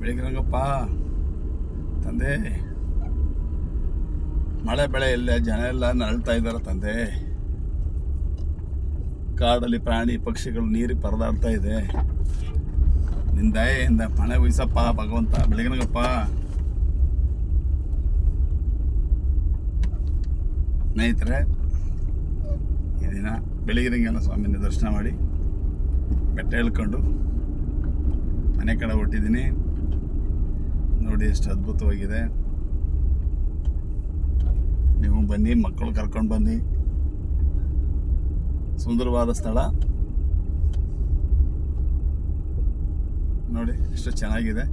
ಬೆಳಗಿರಂಗಪ್ಪ ತಂದೆ, ಮಳೆ ಬೆಳೆ ಇಲ್ಲ, ಜನ ಎಲ್ಲ ನರಳ್ತಾ ಇದ್ದಾರೆ ತಂದೆ. ಕಾಡಲ್ಲಿ ಪ್ರಾಣಿ ಪಕ್ಷಿಗಳು ನೀರಿಗೆ ಪರದಾಡ್ತಾ ಇದೆ. ನಿನ್ನ ದಯೆಯಿಂದ ಮಳೆ ಉಯ್ಸಪ್ಪ ಭಗವಂತ. ಬೆಳಗಿರಂಗಪ್ಪ ಸ್ನೇಹಿತರೆ, ಈ ದಿನ ಬೆಳಗಿರಂಗನ ಸ್ವಾಮಿನ ದರ್ಶನ ಮಾಡಿ ಬೆಟ್ಟ ಇಳ್ಕೊಂಡು ಮನೆ ಕಡೆ ಹೊಟ್ಟಿದ್ದೀನಿ. ನೋಡಿ ಎಷ್ಟು ಅದ್ಭುತವಾಗಿದೆ. ನೀವು ಬನ್ನಿ, ಮಕ್ಕಳು ಕರ್ಕೊಂಡು ಬನ್ನಿ. ಸುಂದರವಾದ ಸ್ಥಳ ನೋಡಿ, ಎಷ್ಟು ಚೆನ್ನಾಗಿದೆ.